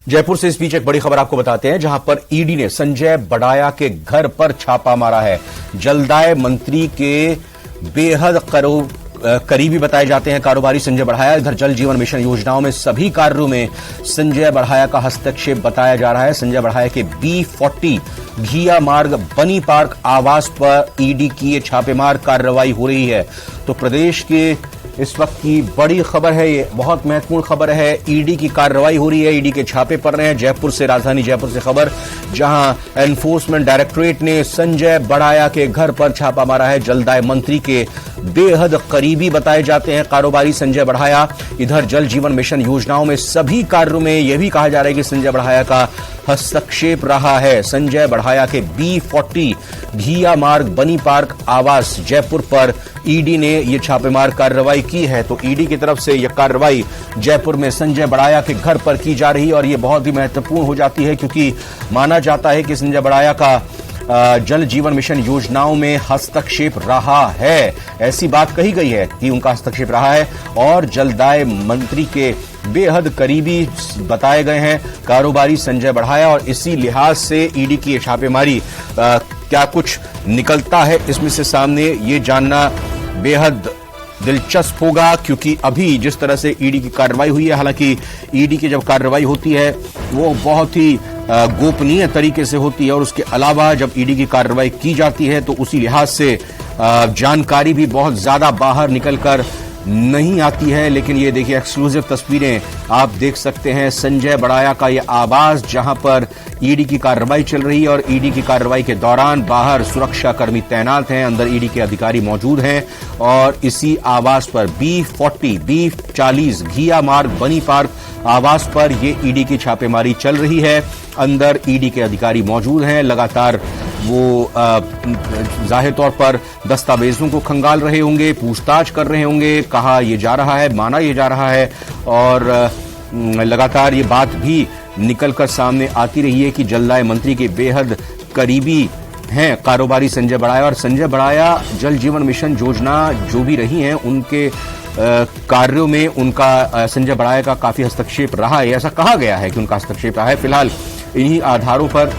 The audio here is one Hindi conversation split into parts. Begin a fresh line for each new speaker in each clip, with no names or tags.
जयपुर से इस बीच एक बड़ी खबर आपको बताते हैं, जहां पर ईडी ने संजय बड़ाया के घर पर छापा मारा है। जलदाय मंत्री के बेहद करीबी बताए जाते हैं कारोबारी संजय बड़ाया। इधर जल जीवन मिशन योजनाओं में सभी कार्यों में संजय बड़ाया का हस्तक्षेप बताया जा रहा है। संजय बड़ाया के B40 घिया मार्ग बनी पार्क आवास पर ईडी की ये छापेमार कार्रवाई हो रही है। तो प्रदेश के इस वक्त की बड़ी खबर है, ये बहुत महत्वपूर्ण खबर है। ईडी की कार्रवाई हो रही है, ईडी के छापे पड़ रहे हैं। जयपुर से, राजधानी जयपुर से खबर, जहां एनफोर्समेंट डायरेक्टोरेट ने संजय बड़ाया के घर पर छापा मारा है। जलदाय मंत्री के बेहद करीबी बताए जाते हैं कारोबारी संजय बड़ाया। इधर जल जीवन मिशन योजनाओं में सभी कार्यों में यह भी कहा जा रहा है कि संजय बड़ाया का हस्तक्षेप रहा है। संजय बड़ाया के B40 घिया मार्ग बनी पार्क आवास जयपुर पर ईडी ने यह छापेमार कार्रवाई की है। तो ईडी की तरफ से यह कार्रवाई जयपुर में संजय बड़ाया के घर पर की जा रही है और यह बहुत ही महत्वपूर्ण हो जाती है, क्योंकि माना जाता है कि संजय बड़ाया का जल जीवन मिशन योजनाओं में हस्तक्षेप रहा है। ऐसी बात कही गई है कि उनका हस्तक्षेप रहा है और जलदाय मंत्री के बेहद करीबी बताए गए हैं कारोबारी संजय बड़ाया। और इसी लिहाज से ईडी की ये छापेमारी क्या कुछ निकलता है इसमें से सामने, ये जानना बेहद दिलचस्प होगा, क्योंकि अभी जिस तरह से ईडी की कार्रवाई हुई है, हालांकि ईडी की जब कार्रवाई होती है वो बहुत ही गोपनीय तरीके से होती है और उसके अलावा जब ईडी की कार्रवाई की जाती है तो उसी लिहाज से जानकारी भी बहुत ज्यादा बाहर निकलकर नहीं आती है। लेकिन ये देखिए, एक्सक्लूसिव तस्वीरें आप देख सकते हैं संजय बड़ाया का ये आवास, जहां पर ईडी की कार्रवाई चल रही है और ईडी की कार्रवाई के दौरान बाहर सुरक्षा कर्मी तैनात हैं, अंदर ईडी के अधिकारी मौजूद हैं और इसी आवास पर B40 घिया मार्ग बनी पार्क आवास पर ये ईडी की छापेमारी चल रही है। अंदर ईडी के अधिकारी मौजूद हैं, लगातार वो जाहिर तौर पर दस्तावेजों को खंगाल रहे होंगे, पूछताछ कर रहे होंगे। कहा यह जा रहा है, माना यह जा रहा है और लगातार ये बात भी निकलकर सामने आती रही है कि जलदाय मंत्री के बेहद करीबी हैं कारोबारी संजय बड़ाया। और संजय बड़ाया जल जीवन मिशन योजना जो भी रही हैं उनके कार्यों में उनका संजय बड़ाया का काफी हस्तक्षेप रहा है। ऐसा कहा गया है कि उनका हस्तक्षेप रहा है। फिलहाल इन्हीं आधारों पर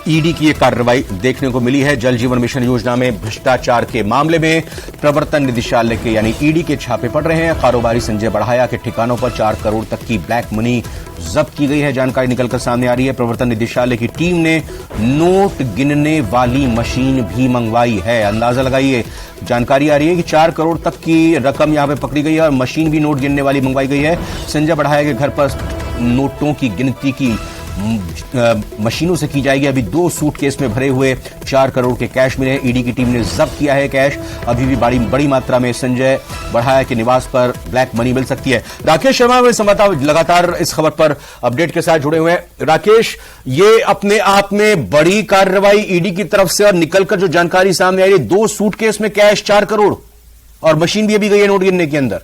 ईडी की यह कार्रवाई देखने को मिली है। जल जीवन मिशन योजना में भ्रष्टाचार के मामले में प्रवर्तन निदेशालय के यानी ईडी के छापे पड़ रहे हैं। कारोबारी संजय बड़ाया के ठिकानों पर 4 करोड़ तक की ब्लैक मनी जब्त की गई है, जानकारी निकलकर सामने आ रही है। प्रवर्तन निदेशालय की टीम ने नोट गिनने वाली मशीन भी मंगवाई है। अंदाजा लगाइए, जानकारी आ रही है कि 4 करोड़ तक की रकम यहां पे पकड़ी गई है और मशीन भी नोट गिनने वाली मंगवाई गई है। संजय बड़ाया के घर पर नोटों की गिनती की मशीनों से की जाएगी। अभी 2 सूटकेस में भरे हुए 4 करोड़ के कैश मिले हैं। ईडी की टीम ने जब्त किया है कैश। अभी भी बड़ी मात्रा में संजय बड़ाया के निवास पर ब्लैक मनी मिल सकती है। राकेश शर्मा मेरे संवाददाता लगातार इस खबर पर अपडेट के साथ जुड़े हुए हैं। राकेश, ये अपने आप में बड़ी कार्रवाई ईडी की तरफ से और निकलकर जो जानकारी सामने आई है, 2 सूटकेस में कैश 4 करोड़ और मशीन भी अभी गई है नोट गिनने के अंदर।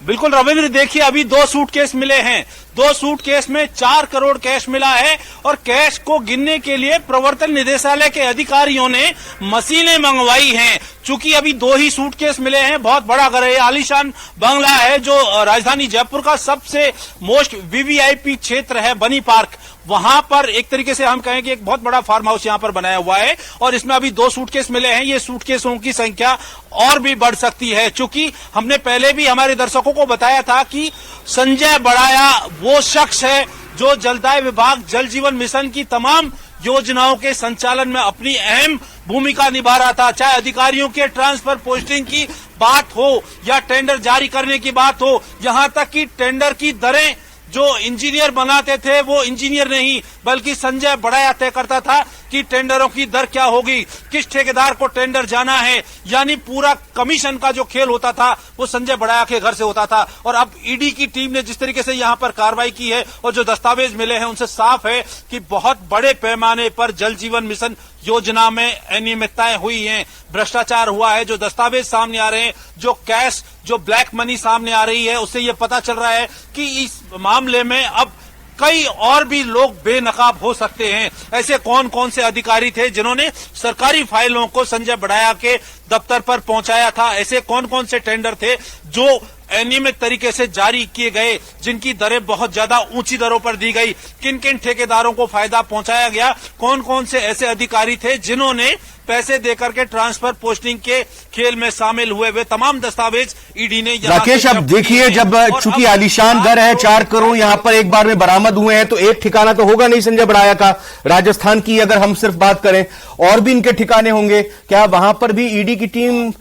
बिल्कुल रविंद्र, देखिए अभी 2 सूटकेस मिले हैं। 2 सूटकेस में 4 करोड़ कैश मिला है और कैश को गिनने के लिए प्रवर्तन निदेशालय के अधिकारियों ने मशीनें मंगवाई हैं। चूंकि अभी 2 ही सूटकेस मिले हैं, बहुत बड़ा घर है, आलीशान बंगला है जो राजधानी जयपुर का सबसे मोस्ट वीवीआईपी क्षेत्र है बनी पार्क। वहां पर एक तरीके से हम कहें कि एक बहुत बड़ा फार्म हाउस यहां पर बनाया हुआ है और इसमें अभी 2 सूटकेस मिले हैं। ये सूटकेसों की संख्या और भी बढ़ सकती है, चूंकि हमने पहले भी हमारे दर्शकों को बताया था कि संजय बड़ाया वो शख्स है जो जलदाय विभाग जल जीवन मिशन की तमाम योजनाओं के संचालन में अपनी अहम भूमिका निभा रहा था। चाहे अधिकारियों के ट्रांसफर पोस्टिंग की बात हो या टेंडर जारी करने की बात हो, यहां तक कि टेंडर की दरें जो इंजीनियर बनाते थे वो इंजीनियर नहीं बल्कि संजय बड़ाया तय करता था कि टेंडरों की दर क्या होगी, किस ठेकेदार को टेंडर जाना है। यानी पूरा कमीशन का जो खेल होता था वो संजय बड़ाया के घर से होता था। और अब ईडी की टीम ने जिस तरीके से यहां पर कार्रवाई की है और जो दस्तावेज मिले हैं उनसे साफ है कि बहुत बड़े पैमाने पर जल जीवन मिशन योजना में अनियमितताएं हुई हैं, भ्रष्टाचार हुआ है। जो दस्तावेज सामने आ रहे हैं, जो कैश, जो ब्लैक मनी सामने आ रही है, उससे ये पता चल रहा है कि इस मामले में अब कई और भी लोग बेनकाब हो सकते हैं। ऐसे कौन कौन से अधिकारी थे जिन्होंने सरकारी फाइलों को संजय बड़ाया के दफ्तर पर पहुंचाया था? ऐसे कौन कौन से टेंडर थे जो अनियमित तरीके से जारी किए गए, जिनकी दरें बहुत ज्यादा ऊंची दरों पर दी गई, किन किन ठेकेदारों को फायदा पहुंचाया गया, कौन कौन से ऐसे अधिकारी थे जिन्होंने पैसे देकर के ट्रांसफर पोस्टिंग के खेल में शामिल हुए, वे तमाम दस्तावेज ईडी ने
राकेश, अब देखिए, जब चूंकि आलीशान घर है, 4 करोड़ यहां पर एक बार में बरामद हुए हैं, तो एक ठिकाना तो होगा नहीं संजय बड़ाया का। राजस्थान की अगर हम सिर्फ बात करें, और भी इनके ठिकाने होंगे, क्या वहां पर भी ईडी की टीम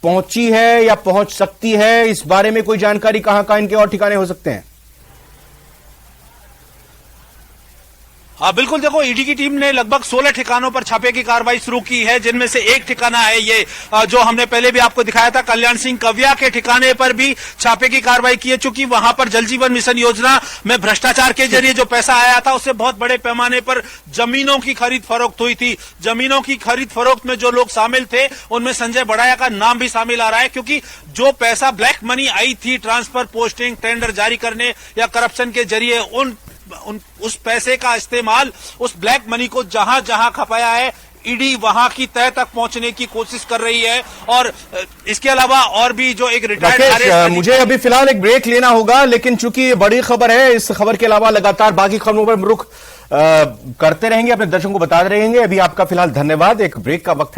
पहुंची है या पहुंच सकती है? इस बारे में कोई जानकारी, कहां इनके और ठिकाने हो सकते हैं?
हाँ बिल्कुल, देखो ईडी की टीम ने लगभग 16 ठिकानों पर छापे की कार्रवाई शुरू की है, जिनमें से एक ठिकाना है ये जो हमने पहले भी आपको दिखाया था, कल्याण सिंह कविया के ठिकाने पर भी छापे की कार्रवाई की है। चूंकि वहां पर जल जीवन मिशन योजना में भ्रष्टाचार के जरिए जो पैसा आया था, उससे बहुत बड़े पैमाने पर जमीनों की खरीद फरोख्त हुई थी। जमीनों की खरीद फरोख्त में जो लोग शामिल थे, उनमें संजय बड़ाया का नाम भी शामिल आ रहा है, क्योंकि जो पैसा ब्लैक मनी आई थी ट्रांसफर पोस्टिंग, टेंडर जारी करने या करप्शन के जरिए, उस पैसे का इस्तेमाल, उस ब्लैक मनी को जहां जहां खपाया है, ईडी वहां की तह तक पहुंचने की कोशिश कर रही है। और इसके अलावा और भी जो एक रिटायर्ड,
मुझे अभी फिलहाल एक ब्रेक लेना होगा, लेकिन चूंकि ये बड़ी खबर है, इस खबर के अलावा लगातार बाकी खबरों पर रुख करते रहेंगे, अपने दर्शकों को बताते रहेंगे। अभी आपका फिलहाल धन्यवाद, एक ब्रेक का वक्त है।